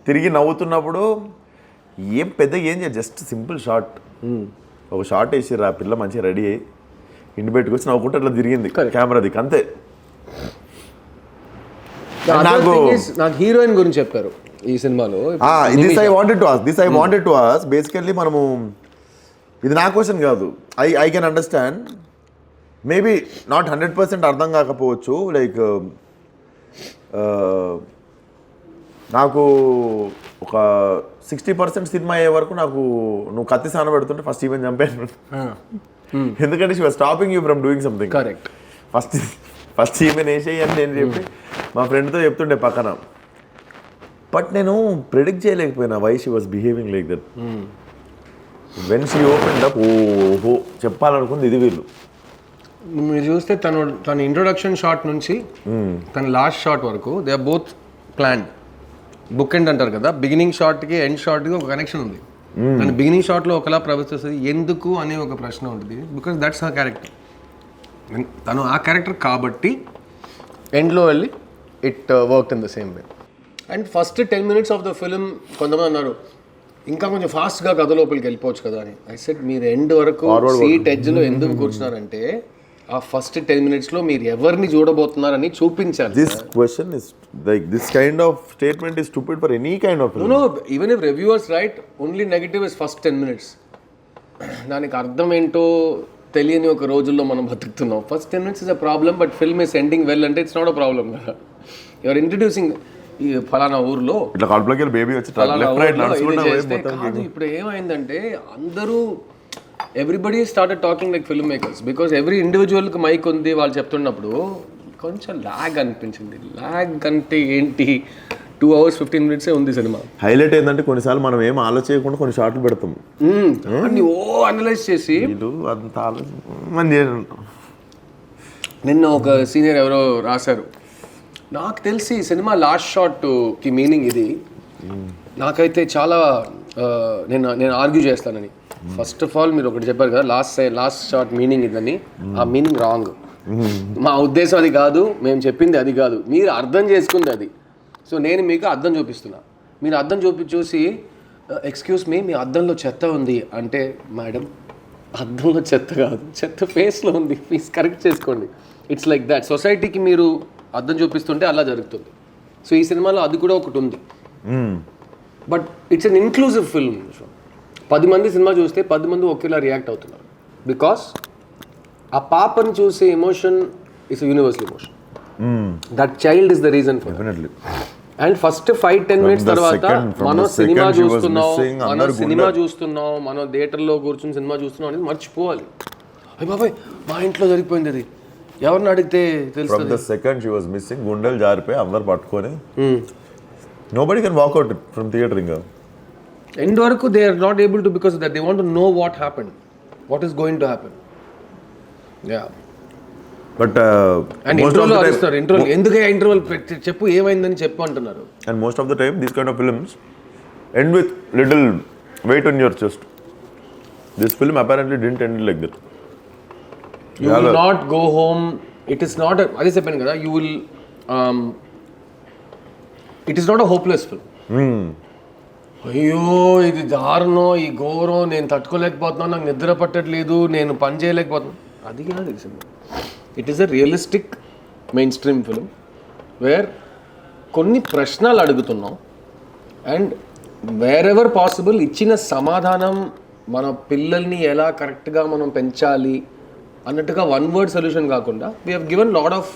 తిరిగి నవ్వుతున్నప్పుడు ఏం చేయదు, జస్ట్ సింపుల్ షార్ట్. ఒక షార్ట్ వేసిర్రు, ఆ పిల్ల మంచిగా రెడీ అయ్యి ఇంటి బయటకు వచ్చి నవ్వుకుంటే అట్లా తిరిగింది కెమెరా దిక్కు, అంతే. నాకు హీరోయిన్ గురించి చెప్పారు ఈ సినిమాలో. This I wanted to ask basically. మనము ఇది నా క్వశ్చన్ కాదు, I can understand. Maybe not 100% అర్థం కాకపోవచ్చు. లైక్ నాకు ఒక 60% సినిమా అయ్యే వరకు నాకు నువ్వు కత్తి సాన పెడుతుంటే ఫస్ట్ ఈవెన్ చంపాను. ఎందుకంటే she was stopping you from doing something. Correct. First even వేసేయి అని నేను చెప్పి మా ఫ్రెండ్తో చెప్తుండే పక్కన. బట్ నేను ప్రిడిక్ట్ చేయలేకపోయినా why she was behaving like that. When she open up, ఓహో చెప్పాలనుకుంది ఇది వీళ్ళు. మీరు చూస్తే తన ఇంట్రొడక్షన్ షాట్ నుంచి తన లాస్ట్ షాట్ వరకు they are both planned. Book end అంటారు కదా, బిగినింగ్ షాట్కి ఎండ్ షాట్కి ఒక కనెక్షన్ ఉంది. తన బిగినింగ్ షాట్లో ఒకలా ప్రవర్తిస్తుంది, ఎందుకు అనే ఒక ప్రశ్న ఉంటుంది. Because that's her character. తను ఆ క్యారెక్టర్ కాబట్టి ఎండ్లో వెళ్ళి it work in the same way. And first 10 minutes of the film కొంతమంది అన్నారు ఇంకా కొంచెం ఫాస్ట్గా కథ లోపలికి వెళ్ళిపోవచ్చు కదా అని. ఐ సెడ్ మీరు ఎండ్ వరకు సీట్ ఎడ్జ్లో ఎందుకు కూర్చున్నారంటే ఆ ఫస్ట్ 10 minutesలో మీరు ఎవరిని చూడబోతున్నారని చూపించాలి. This question is like this kind of statement is stupid for any kind of film. No, even if reviewers write only negative is first 10 minutes. దానికి అర్థం ఏంటో తెలియని ఒక రోజుల్లో మనం బతుకుతున్నాం. First 10 minutes is a problem, but film is ending well అంటే it's not a problem కదా. యూఆర్ ఇంట్రడ్యూసింగ్ ఈ ఫలానా ఊర్లో ఇట్లా కడుపులోకి బేబీ వచ్చి ఇప్పుడు ఏమైందంటే అందరూ everybody started talking like film makers. Because every ఇండివిజువల్కి మైక్ ఉంది వాళ్ళు చెప్తున్నప్పుడు కొంచెం ల్యాగ్ అనిపించింది. ల్యాగ్ అంటే ఏంటి, 2 hours 15 minutes ఉంది సినిమా. హైలైట్ ఏంటంటే కొన్నిసార్లు మనం ఏం ఆలోచించకుండా కొన్ని షార్ట్లు పెడతాం, అన్ని అనలైజ్ చేసి. అంత ఆలోచన నిన్న ఒక సీనియర్ ఎవరో రాశారు, నాకు తెలిసి సినిమా లాస్ట్ షాట్కి మీనింగ్ ఇది. నాకైతే చాలా నేను ఆర్గ్యూ చేస్తానని. ఫస్ట్ ఆఫ్ ఆల్ మీరు ఒకటి చెప్పారు కదా, లాస్ట్ షాట్ మీనింగ్ ఇదని. ఆ మీనింగ్ రాంగ్. మా ఉద్దేశం అది కాదు, మేము చెప్పింది అది కాదు, మీరు అర్థం చేసుకుంది అది. సో నేను మీకు అద్దం చూపిస్తున్నా, మీరు అద్దం చూసి ఎక్స్క్యూజ్ మీ అద్దంలో చెత్త ఉంది అంటే, మేడం అద్దంలో చెత్త కాదు, చెత్త ఫేస్లో ఉంది, ప్లీజ్ కరెక్ట్ చేసుకోండి. It's like that. సొసైటీకి మీరు అద్దం చూపిస్తుంటే అలా జరుగుతుంది. సో ఈ సినిమాలో అది కూడా ఒకటి ఉంది. But it's an inclusive film. 10 మంది సినిమా చూస్తే 10 మంది ఒకేలా రియాక్ట్ అవుతున్నారు. బికాస్ ఆ పాపని చూసే emotion is universal emotion. That child is the reason for definitely. And first 5-10 minutes తర్వాత మనం సినిమా చూస్తున్నాం, మనం థియేటర్లో కూర్చొని సినిమా చూస్తున్నాం అనేది మర్చిపోవాలి. అయ్య బాబాయ్ మా ఇంట్లో జరిగిపోయింది అది, ఎవరిని అడిగితే తెలుస్తుంది. From the second she was missing, గుండెలు జారిపోయి అందరు పట్టుకొని nobody can walk out from theater ఇంకా. ఎండ్ వరకు they are not able to, because that they want to know what happened, what is going to happen. Yeah. But and ఇంట్రోలో అరుస్తారు, ఇంట్రోలో ఎందుకే interval చెప్పు ఏమైందని చెప్పు అంటున్నారు. And most of the time these kind of films end with little weight on your chest. This film apparently didn't end like that. You will not go home. It is not a, అదే చెప్పాను కదా, you will it is not a hopeless film. అయ్యో ఇది దారుణం, ఈ ఘోరం, నేను తట్టుకోలేకపోతున్నాను, నాకు నిద్ర పట్టట్లేదు, నేను పని చేయలేకపోతున్నాను, అది కాదు ఈ cinema. It is a realistic main stream film where కొన్ని ప్రశ్నలు అడుగుతున్నాం. అండ్ వేర్ ఎవర్ పాసిబుల్ ఇచ్చిన సమాధానం మన పిల్లల్ని ఎలా కరెక్ట్గా మనం పెంచాలి అన్నట్టుగా వన్ వర్డ్ సొల్యూషన్ కాకుండా we have given lot of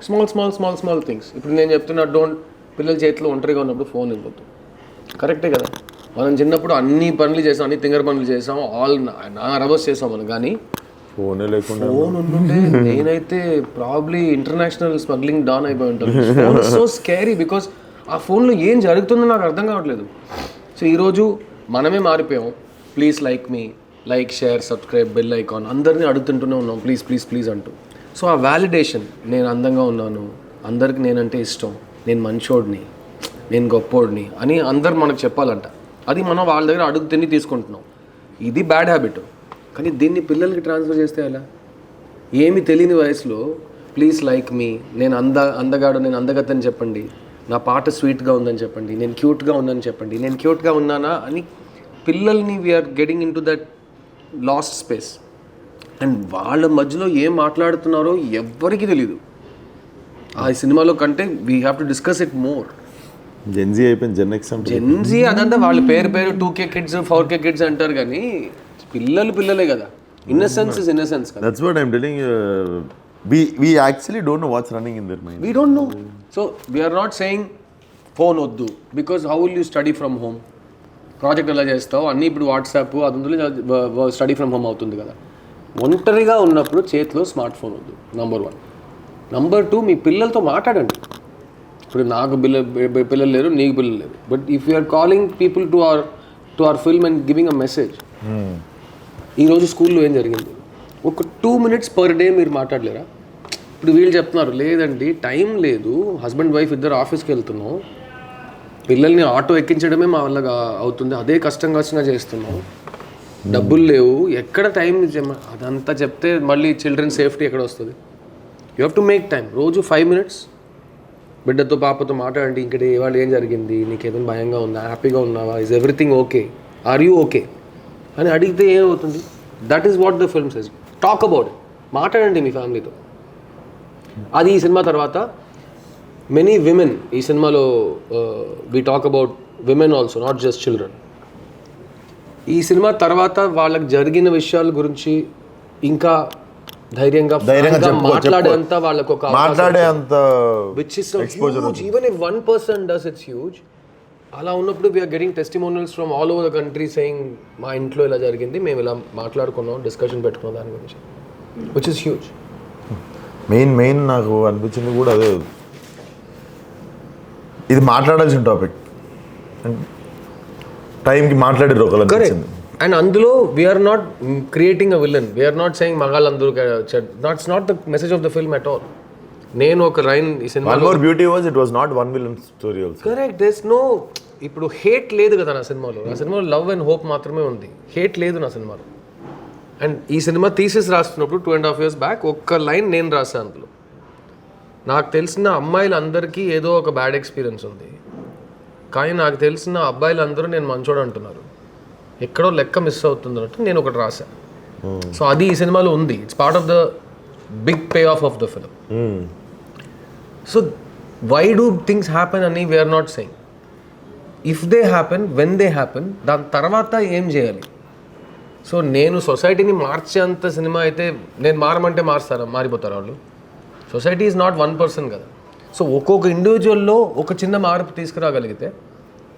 small things. ఇప్పుడు నేను చెప్తున్నా, పిల్లల చేతిలో ఒంటరిగా ఉన్నప్పుడు ఫోన్ ఇవ్వద్దు. కరెక్టే కదా, మనం చిన్నప్పుడు అన్ని పనులు చేసాం, అన్ని తింగర పనులు చేసాం, నా రవర్స్ చేసాం మనం. కానీ ఫోన్ లేకుండా ఫోన్ ఉంటుంటే నేనైతే ప్రాబ్లీ ఇంటర్నేషనల్ స్మగ్లింగ్ డాన్ అయిపోయి ఉంటాను. ఫోన్ సో స్కేరీ బికాస్ ఆ ఫోన్లో ఏం జరుగుతుందో నాకు అర్థం కావట్లేదు. సో ఈరోజు మనమే మారిపోయాం. Please like share subscribe bell icon అందరినీ అడుగుతుంటూనే ఉన్నాం, ప్లీజ్ అంటూ. సో ఆ వ్యాలిడేషన్, నేను అందంగా ఉన్నాను, అందరికి నేనంటే ఇష్టం, నేను మంచోడిని, నేను గొప్పోడిని అని అందరు మనకు చెప్పాలంట. అది మనం వాళ్ళ దగ్గర అడుగు తిని తీసుకుంటున్నాం. ఇది బ్యాడ్ హ్యాబిట్. కానీ దీన్ని పిల్లలకి ట్రాన్స్ఫర్ చేస్తే ఎలా? ఏమి తెలియని వయసులో ప్లీజ్ లైక్ మీ, నేను అందగాడు, నేను అందగత్తని చెప్పండి, నా పాట స్వీట్గా ఉందని చెప్పండి, నేను క్యూట్గా ఉందని చెప్పండి, నేను క్యూట్గా ఉన్నానా అని పిల్లల్ని we're getting into that last space. And వాళ్ళ మధ్యలో ఏం మాట్లాడుతున్నారో ఎవ్వరికీ తెలీదు. ఆ సినిమాలో కంటే we have to discuss it more. Gen Z అయిపోయింది, జెన్జీ అదంతా వాళ్ళ పేరు 2K కిడ్స్ 4K కిడ్స్ అంటారు, కానీ పిల్లలే కదా. ఇన్నసెన్స్ ఇస్ ఇన్నసెన్స్ కదా. That's what I am telling. We actually don't know what's running in their mind. We don't know. So we are not saying phone వద్దు, because how will you study from home? Project ఎలా చేస్తావు అన్నీ ఇప్పుడు WhatsApp అది study from home అవుతుంది కదా. ఒంటరిగా ఉన్నప్పుడు చేతిలో స్మార్ట్ ఫోన్ వద్దు, నంబర్ 1. నంబర్ 2, మీ పిల్లలతో మాట్లాడండి. ఇప్పుడు నాకు పిల్లలు లేరు, నీకు పిల్లలు లేరు, but if you are calling people to our film and giving a message, ఈరోజు స్కూల్లో ఏం జరిగింది, ఒక 2 minutes పర్ డే మీరు మాట్లాడలేరా? ఇప్పుడు వీళ్ళు చెప్తున్నారు లేదండి టైం లేదు, హస్బెండ్ వైఫ్ ఇద్దరు ఆఫీస్కి వెళ్తున్నాం, పిల్లల్ని ఆటో ఎక్కించడమే మా వల్ల అవుతుంది, అదే కష్టంగా చేస్తున్నాం, డబ్బులు లేవు, ఎక్కడ టైం. అదంతా చెప్తే మళ్ళీ చిల్డ్రన్ సేఫ్టీ ఎక్కడ వస్తుంది? You have to make time. రోజు 5 minutes బిడ్డతో పాపతో మాట్లాడండి. ఇక్కడ ఇవాళ ఏం జరిగింది, నీకు ఏదైనా భయంగా ఉందా, హ్యాపీగా ఉన్నావా, is everything okay, are you okay అని అడిగితే ఏమవుతుంది? That is what the film says. Talk about it. మాట్లాడండి మీ ఫ్యామిలీతో. అది ఈ సినిమా తర్వాత మెనీ విమెన్, ఈ సినిమాలో we talk about women also, not just children. ఈ సినిమా తర్వాత వాళ్ళకి జరిగిన విషయాల గురించి ఇంకా ధైర్యంగా మాట్లాడేంత వాళ్ళకు ఒక మాట్లాడేంత, which is so huge. Even if one person does, it's huge. అలా ఉన్నప్పుడు we're getting testimonials from all over the country saying మా ఇంట్లో ఇలా జరిగింది, మేము ఇలా మాట్లాడుకున్నాం, డిస్కషన్ పెట్టుకున్నాం దాని గురించి, విచ్ ఇస్ హ్యూజ్. మెయిన్ నాకు అనిపించింది కూడా అదే, ఇది మాట్లాడాల్సిన టాపిక్, టైంకి మాట్లాడారు ఒకళ్ళు. అండ్ అందులో we are not creating a villain, we are not saying మగాళ్ళందరూ, that's not the message of the film at all. నేను ఒక రైన్ ఈ సినిమాలో, one more beauty was it was not one villain story also. Correct. There's no, ఇప్పుడు hate లేదు కదా నా సినిమాలో. నా సినిమాలో లవ్ అండ్ హోప్ మాత్రమే ఉంది, హేట్ లేదు నా సినిమాలో. అండ్ ఈ సినిమా థీసిస్ రాస్తున్నప్పుడు 2.5 years బ్యాక్ ఒక్క లైన్ నేను రాశాను అందులో. నాకు తెలిసిన అమ్మాయిలందరికీ ఏదో ఒక బ్యాడ్ ఎక్స్పీరియన్స్ ఉంది, కానీ నాకు తెలిసిన అబ్బాయిలందరూ నేను మంచోడు అంటున్నారు, ఎక్కడో లెక్క మిస్ అవుతుంది అన్నట్టు నేను ఒకటి రాశాను. సో అది ఈ సినిమాలో ఉంది. It's part of the big pay off the film. So why do things happen అని we are not saying. If they happen, when they happen, దాని తర్వాత ఏం చేయాలి? సో నేను సొసైటీని మార్చేంత సినిమా అయితే, నేను మారమంటే మారిపోతారు వాళ్ళు. సొసైటీ ఈజ్ నాట్ 1 person కదా. సో ఒక్కొక్క ఇండివిజువల్లో ఒక చిన్న మార్పు తీసుకురాగలిగితే,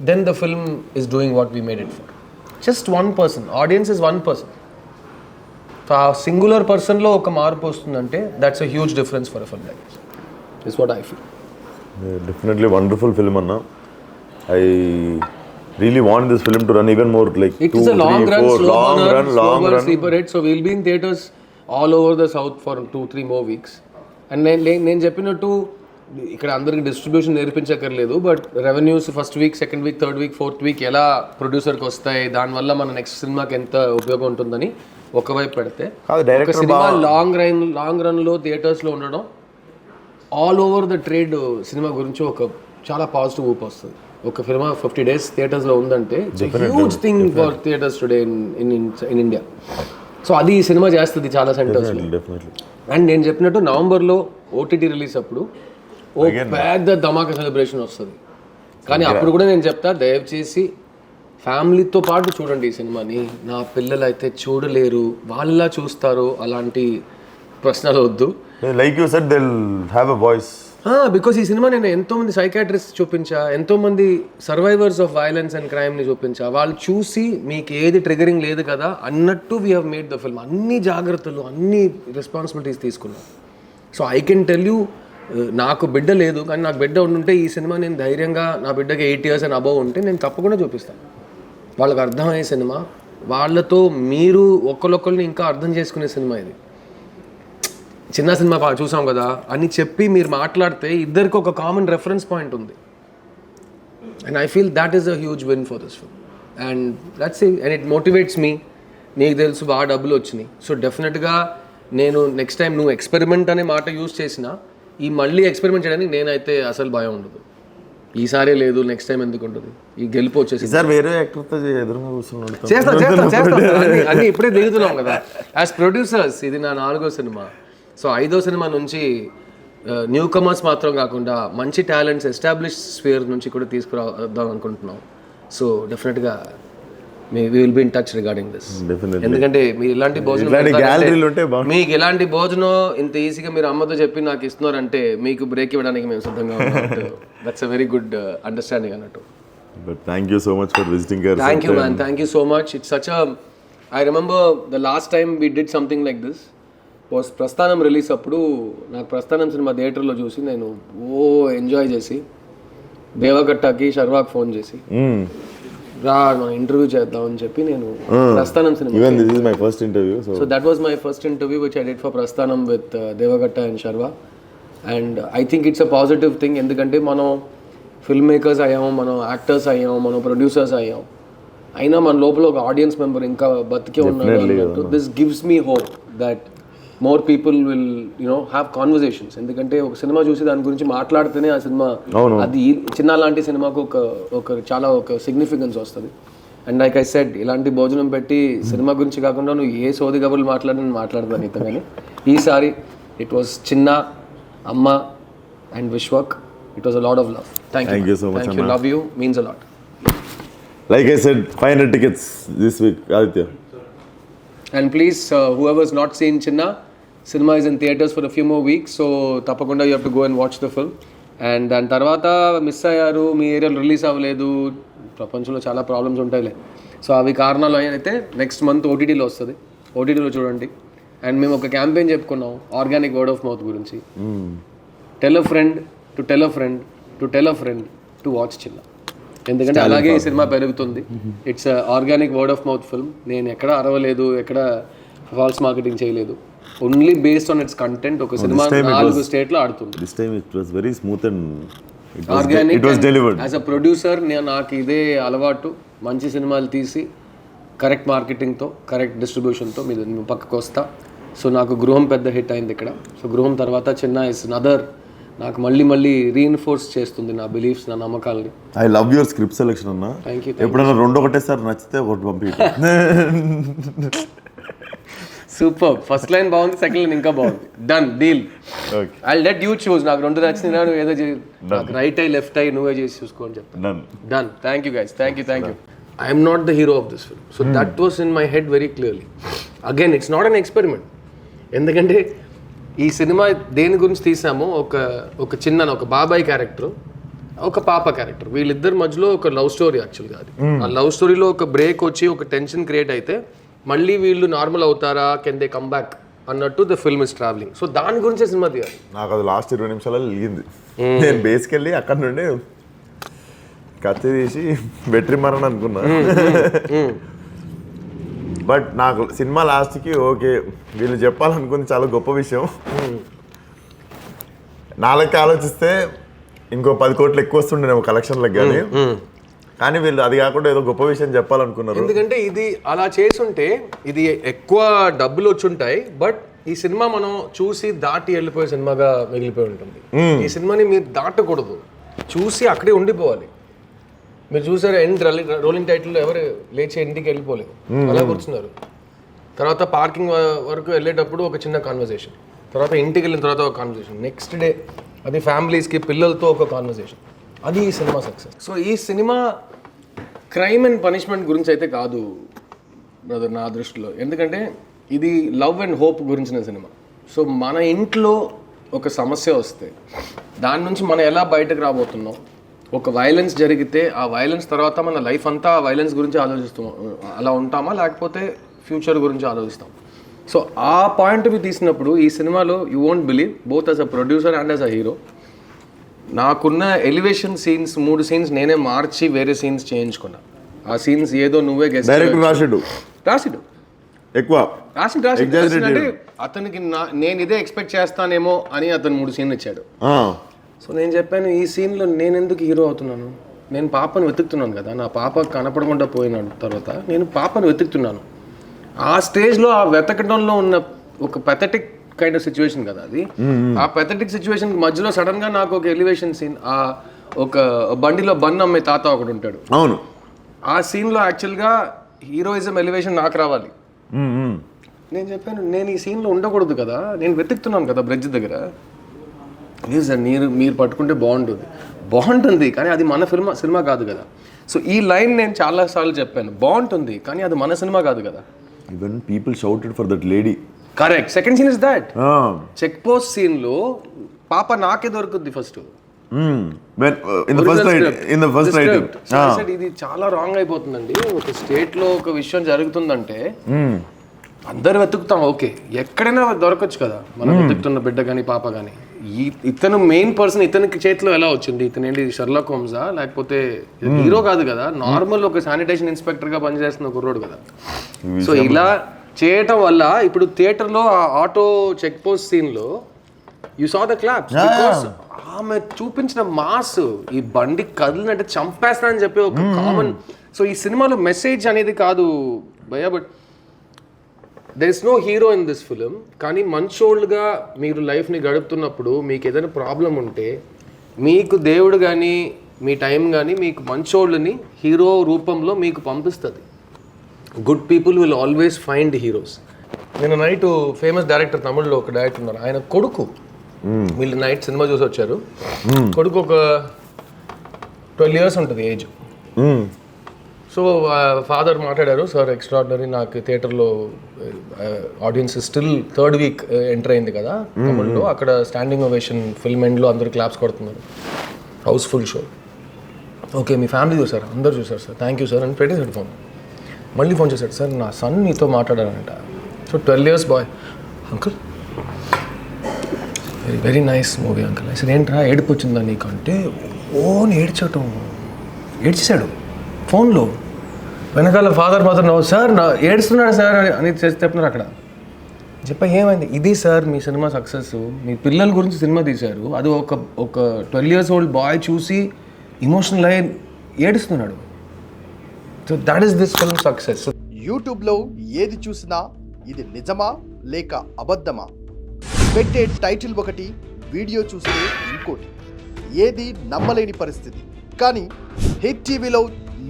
then the film is doing what we made it for. Just 1 person, audience is 1 person. So ఆ సింగులర్ పర్సన్లో ఒక మార్పు వస్తుందంటే that's a huge difference for a film like this. Is what I feel. Definitely wonderful film, Anna. I really want this film to run even more, like it 2, is a 3, long 4, run, long run sleeper hit. So we'll be in theaters all over the south for 2-3 more weeks. And నేను చెప్పినట్టు ఇక్కడ అందరికి distribution నేర్పించక్కర్లేదు, but revenues first week, second week, third week, fourth week ఎలా ప్రొడ్యూసర్కి వస్తాయి, దానివల్ల మన నెక్స్ట్ సినిమాకి ఎంత ఉపయోగం ఉంటుందని ఒకవైపు పెడితే, ఒక సినిమా లాంగ్ రన్లో థియేటర్స్లో ఉండడం all over the trade cinema గురించి ఒక చాలా పాజిటివ్ ఊపు వస్తుంది. ఒక సినిమా 50 days థియేటర్స్లో ఉందంటే huge thing for theatres today in India. So అది ఈ సినిమా చేస్తుంది చాలా సెంటర్స్లో. అండ్ నేను చెప్పినట్టు నవంబర్లో ఓటీటీ రిలీజ్ అప్పుడు ఓ పెద్ద ధమాకా సెలబ్రేషన్ వస్తుంది. కానీ అప్పుడు కూడా నేను చెప్తా, దయచేసి ఫ్యామిలీతో పాటు చూడండి ఈ సినిమాని. నా పిల్లలు అయితే చూడలేరు, వాళ్ళ చూస్తారు, అలాంటి ప్రశ్నలు వద్దు. Like you said, they'll have a voice. Because ఈ సినిమా నేను ఎంతోమంది సైకాట్రిస్ట్ చూపించా, ఎంతోమంది సర్వైవర్స్ ఆఫ్ వైలెన్స్ అండ్ క్రైమ్ని చూపించా. వాళ్ళు చూసి మీకు ఏది ట్రిగరింగ్ లేదు కదా అన్నట్టు we have made the film. అన్ని జాగ్రత్తలు, అన్ని రెస్పాన్సిబిలిటీస్ తీసుకున్నాం. So I can tell you, నాకు బిడ్డ లేదు, కానీ నాకు బిడ్డ ఉంటే ఈ సినిమా నేను ధైర్యంగా, నా బిడ్డకి 8 years and above ఉంటే నేను తప్పకుండా చూపిస్తాను. వాళ్ళకి అర్థమయ్యే సినిమా, వాళ్ళతో మీరు ఒకరిని ఇంకా అర్థం చేసుకునే సినిమా ఇది. చిన్న సినిమా చూసాం కదా అని చెప్పి మీరు మాట్లాడితే ఇద్దరికి ఒక కామన్ రెఫరెన్స్ పాయింట్ ఉంది. And I feel that is a huge win for this film and that's and it motivates me. నీకు తెలుసు బాగా డబ్బులు వచ్చినాయి, సో డెఫినెట్గా నేను నెక్స్ట్ టైం నువ్వు ఎక్స్పెరిమెంట్ అనే మాట యూజ్ చేసినా ఈ మళ్ళీ ఎక్స్పెరిమెంట్ చేయడానికి నేనైతే అసలు భయం ఉండదు. ఈసారే లేదు నెక్స్ట్ టైం ఎందుకు ఉంటుంది, ఈ గెలుపు వచ్చేసి సార్ వేరే యాక్టర్తో ఎదురుగా కూర్చున్నాడు. చేస్తాం అన్నీ ఇప్పుడే దిగుతున్నాం కదా యాజ్ ప్రొడ్యూసర్స్. ఇది నా 4వ సినిమా. సో 5వ సినిమా నుంచి న్యూ కమర్స్ మాత్రం కాకుండా మంచి టాలెంట్స్ ఎస్టాబ్లిష్ స్ఫియర్ నుంచి కూడా తీసుకురావద్దాం అనుకుంటున్నాం. సో డెఫినెట్గా we will be in touch regarding this. ఎందుకంటే మీరు ఇలాంటి భోజనం మీకు ఇలాంటి భోజనం ఇంత ఈజీగా మీరు అమ్మతో చెప్పి నాకు ఇస్తున్నారంటే మీకు బ్రేక్ ఇవ్వడానికి మేము సిద్ధంగా ఉన్నాం. That's a very good understanding అన్నట్టు. But thank you so much for visiting us. Thank you man, thank you so much. It's such a, I remember the last time we did something like this was ప్రస్థానం release అప్పుడు. నాకు ప్రస్థానం cinema థియేటర్లో చూసి నేను enjoy చేసి దేవగట్టకి శర్వాకి phone చేసి రా మనం ఇంటర్వ్యూ చేద్దాం అని చెప్పి నేను ప్రస్థానం cinema. Even this is my first interview. So that was my first interview which I did for ప్రస్థానం with Devagatta and Sharva. And I think it's a positive thing. ఎందుకంటే మనం ఫిల్మ్ మేకర్స్ అయ్యాము, మనం యాక్టర్స్ అయ్యాము, మనం producers అయ్యాము, అయినా మన లోపల ఒక ఆడియన్స్ మెంబర్ ఇంకా బతికే ఉన్నాడు అన్నట్టు. This gives me hope that more people will have conversations. ఎందుకంటే ఒక సినిమా చూసి దాని గురించి మాట్లాడితేనే ఆ సినిమా అది చిన్న లాంటి సినిమాకు ఒక చాలా ఒక సిగ్నిఫికెన్స్ వస్తుంది. అండ్ లైక్ ఐ సెడ్, ఇలాంటి భోజనం పెట్టి సినిమా గురించి కాకుండా నువ్వు ఏ సోది కబుర్లు మాట్లాడని మాట్లాడతాను ఇంత. కానీ ఈసారి ఇట్ వాస్ చిన్న, అమ్మ and Vishwak. It was a lot of love. Thank you so much. Thank you. Love you. Means a lot. Like I said, 500 tickets this week, Aditya. And please, whoever's not seen Chinna, cinema is in theaters for a few more weeks. So, tapakunda you have to go and watch the film. And then tarvata miss ayyaru, మీ ఏరియాలో release అవ్వలేదు, ప్రపంచంలో చాలా problems ఉంటాయిలే. So అవి కారణాలు అయితే next month ఓటీటీలో వస్తుంది. ఓటీటీలో చూడండి. అండ్ మేము ఒక క్యాంపెయిన్ చెప్పుకున్నాం ఆర్గానిక్ వర్డ్ ఆఫ్ మౌత్ గురించి. Tell a friend to tell a friend to tell a friend to watch Chinna. ఎందుకంటే అలాగే ఈ సినిమా పెరుగుతుంది. It's organic word of mouth film. నేను ఎక్కడ అరవలేదు, ఎక్కడ ఫాల్స్ మార్కెటింగ్ చేయలేదు. Only based on its content ఒక సినిమా 4 స్టేట్లో ఆడుతుంది. This time it was very smooth and organic. it was delivered. As a producer నాకు ఇదే అలవాటు. మంచి సినిమాలు తీసి కరెక్ట్ మార్కెటింగ్తో కరెక్ట్ డిస్ట్రిబ్యూషన్తో మీరు పక్కకు వస్తా. సో నాకు గృహం పెద్ద హిట్ అయింది ఇక్కడ. సో గృహం తర్వాత చిన్న ఇస్ నదర్ నాకు మళ్ళీ రీఇన్ఫోర్స్ చేస్తుంది నా బిలీఫ్స్, నా నమ్మకాలని. I love your script selection అన్న. Thank you. ఎప్పుడైనా 2 ఒకటేసారి నచ్చితే ఒకటి పంపి. సూపర్. ఫస్ట్ లైన్ బాగుంది, సెకండ్ లైన్ ఇంకా బాగుంది. Done deal. I let you చూస్. నాకు 2 నచ్చింది, నువ్వు ఏదో నాకు రైట్ ఐ లెఫ్ట్ ఐ నువ్వే చేసి చూసుకో అని చెప్తాను. Done. Thank you guys. Thank you. I'm not the hero of this film. So that was in my head very clearly. Again it's not an experiment. ఎందుకంటే ఈ సినిమా దేని గురించి తీసామో ఒక చిన్న ఒక బాబాయ్ క్యారెక్టర్, ఒక పాప క్యారెక్టర్, వీళ్ళిద్దరి మధ్యలో ఒక లవ్ స్టోరీ యాక్చువల్గా. అది ఆ లవ్ స్టోరీలో ఒక బ్రేక్ వచ్చి ఒక టెన్షన్ క్రియేట్ అయితే మళ్ళీ వీళ్ళు నార్మల్ అవుతారా, కెన్ దే కమ్ బ్యాక్ అన్నట్టు the film is travelling. So దాని గురించే సినిమా తీయాలి. నాకు అది లాస్ట్ 20 నిమిషాలలో వెలిగింది. నేను బేసికెళ్ళి అక్కడ నుండి కత్తి తీసి బెట్రీ మరణ అనుకున్నా. బట్ నాకు సినిమా లాస్ట్కి ఓకే వీళ్ళు చెప్పాలనుకుంది చాలా గొప్ప విషయం. నాలుగు ఆలోచిస్తే ఇంకో 10 కోట్లు ఎక్కువ వస్తుండేమో కలెక్షన్లకు. కానీ వీళ్ళు అది కాకుండా ఏదో గొప్ప విషయం చెప్పాలనుకున్నారు. ఎందుకంటే ఇది అలా చేసుంటే ఇది ఎక్కువ డబ్బులు వచ్చుంటాయి, బట్ ఈ సినిమా మనం చూసి దాటి వెళ్ళిపోయే సినిమాగా మిగిలిపోయి ఉంటుంది. ఈ సినిమాని మీరు దాటకూడదు, చూసి అక్కడే ఉండిపోవాలి. మీరు చూసారు ఎండ్ రోలింగ్ టైటిల్ ఎవరు లేచి ఇంటికి వెళ్ళిపోలేదు, అలా కూర్చున్నారు. తర్వాత పార్కింగ్ వరకు వెళ్ళేటప్పుడు ఒక చిన్న కాన్వర్సేషన్, తర్వాత ఇంటికి వెళ్ళిన తర్వాత ఒక కాన్వర్సేషన్, నెక్స్ట్ డే అది ఫ్యామిలీస్కి పిల్లలతో ఒక కాన్వర్సేషన్. అది ఈ సినిమా సక్సెస్. సో ఈ సినిమా క్రైమ్ అండ్ పనిష్మెంట్ గురించి అయితే కాదు బ్రదర్ నా దృష్టిలో. ఎందుకంటే ఇది లవ్ అండ్ హోప్ గురించిన సినిమా. సో మన ఇంట్లో ఒక సమస్య వస్తే దాని నుంచి మనం ఎలా బయటకు రాబోతున్నాం, ఒక వైలెన్స్ జరిగితే ఆ వైలెన్స్ తర్వాత మన లైఫ్ అంతా ఆ వైలెన్స్ గురించి ఆలోచిస్తాం, అలా ఉంటామా లేకపోతే ఫ్యూచర్ గురించి ఆలోచిస్తాం. సో ఆ పాయింట్ తీసినప్పుడు ఈ సినిమాలో you won't believe, both as a producer and as a hero, నాకున్న ఎలివేషన్ సీన్స్ 3 సీన్స్ నేనే మార్చి వేరే సీన్స్ చేయించుకున్నా. ఆ సీన్స్ ఏదో నువ్వే రాసిడు ఎక్కువ రాసిన అంటే అతనికి నేను ఇదే ఎక్స్పెక్ట్ చేస్తానేమో అని అతను 3 సీన్లు ఇచ్చాడు. సో నేను చెప్పాను ఈ సీన్లో నేను ఎందుకు హీరో అవుతున్నాను, నేను పాపను వెతుకుతున్నాను కదా, నా పాప కనపడకుండా పోయిన తర్వాత నేను పాపను వెతుకుతున్నాను. ఆ స్టేజ్లో ఆ వెతకడంలో ఉన్న ఒక పెథటిక్ కైండ్ ఆఫ్ సిచ్యువేషన్ కదా అది. ఆ పెథటిక్ సిచ్యువేషన్ మధ్యలో సడన్ గా నాకు ఒక ఎలివేషన్ సీన్, ఆ ఒక బండిలో బన్ అమ్మే తాత ఒకడు ఉంటాడు. అవును, ఆ సీన్లో యాక్చువల్గా హీరోయిజం ఎలివేషన్ నాకు రావాలి. నేను చెప్పాను నేను ఈ సీన్లో ఉండకూడదు కదా, నేను వెతుకుతున్నాను కదా బ్రిడ్జ్ దగ్గర. లేదు సార్ మీరు పట్టుకుంటే బాగుంటుంది కానీ అది మన సినిమా కాదు కదా. సో ఈ లైన్ నేను చాలాసార్లు చెప్పాను, బాగుంటుంది కానీ అది మన సినిమా కాదు కదా. Even people shouted for that lady. Correct. Second scene is that check post సీన్లో పాప నాకే దొరుకుద్ది ఫస్ట్. ఇది చాలా రాంగ్ అయిపోతుందండి. ఒక స్టేట్ లో ఒక విషయం జరుగుతుందంటే అందరు వెతుకుతాం, ఓకే, ఎక్కడైనా దొరకచ్చు కదా మనం వెతుకుతున్న బిడ్డ కానీ పాప కానీ. ఇతను మెయిన్ పర్సన్, ఇతనికి చేతిలో ఎలా వచ్చింది? ఇతను ఏంటి షెర్లాక్ హోమ్సా లేకపోతే హీరో కాదు కదా, నార్మల్ ఒక శానిటేషన్ ఇన్స్పెక్టర్ గా పనిచేస్తున్న కుర్రోడు కదా. సో ఇలా చేయటం వల్ల ఇప్పుడు థియేటర్ లో ఆ ఆటో చెక్ పోస్ట్ సీన్ లో you saw the claps because ఆమె చూపించిన మాస్, ఈ బండి కదిలినట్టు చంపేస్తా అని చెప్పి ఒక కామన్. సో ఈ సినిమాలో మెసేజ్ అనేది కాదు భయ్యా, but there is no hero in this film. కానీ మంచోళ్ళుగా మీరు లైఫ్ని గడుపుతున్నప్పుడు మీకు ఏదైనా ప్రాబ్లం ఉంటే మీకు దేవుడు కానీ మీ టైం కానీ మీకు మంచోళ్ళని హీరో రూపంలో మీకు పంపిస్తుంది. Good people will always find heroes. నేను నైట్ ఫేమస్ డైరెక్టర్ తమిళ్లో ఒక డైరెక్టర్ ఉన్నారు, ఆయన కొడుకు వీళ్ళు నైట్ సినిమా చూసి వచ్చారు. కొడుకు ఒక 12 years ఉంటుంది ఏజ్. సో ఫాదర్ మాట్లాడారు, సార్ ఎక్స్ట్రాడినరీ, నాకు థియేటర్లో audience still 3rd week enter అయింది కదా తమిళ్లో, అక్కడ స్టాండింగ్ ఓవేషన్ ఫిల్మ్ ఎండ్లో అందరూ క్లాప్స్ కొడుతున్నారు, హౌస్ఫుల్ షో. ఓకే మీ ఫ్యామిలీ చూసారు? అందరు చూసారు సార్, థ్యాంక్ యూ సార్ అని పెట్టేసాడు ఫోన్. మళ్ళీ ఫోన్ చేశాడు, సార్ నా సన్ నీతో మాట్లాడారంట. So 12 years boy, uncle very very nice movie uncle. అసలు ఏంట్రా ఏడుపు వచ్చిందా నీకు అంటే, ఏడ్చేసాడు ఫోన్లో. వెనకాల ఫాదర్ మాత్రం సార్ నా ఏడుస్తున్నాడు సార్ అని చెప్తున్నారు అక్కడ. చెప్పా ఏమైంది? ఇది సార్ మీ సినిమా సక్సెస్, మీ పిల్లల గురించి సినిమా తీశారు, అది ఒక 12 years old బాయ్ చూసి ఇమోషనల్ అయ్యి ఏడుస్తున్నాడు. So that is this film success. యూట్యూబ్లో ఏది చూసినా ఇది నిజమా లేక అబద్ధమా, పెట్టే టైటిల్ ఒకటి, వీడియో చూస్తే ఇంకోటి, ఏది నమ్మలేని పరిస్థితి. కానీ హిట్ టీవీలో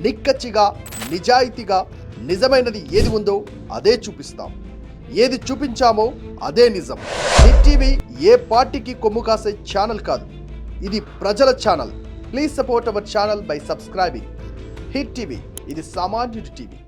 నిక్కచ్చిగా నిజాయితీగా నిజమైనది ఏది ఉందో అదే చూపిస్తాం, ఏది చూపించామో అదే నిజం. హిట్ టీవీ ఏ పార్టీకి కొమ్ము కాసే ఛానల్ కాదు, ఇది ప్రజల channel. Please support our channel by subscribing. Hit TV, ఇది సామాన్యుడి టీవీ.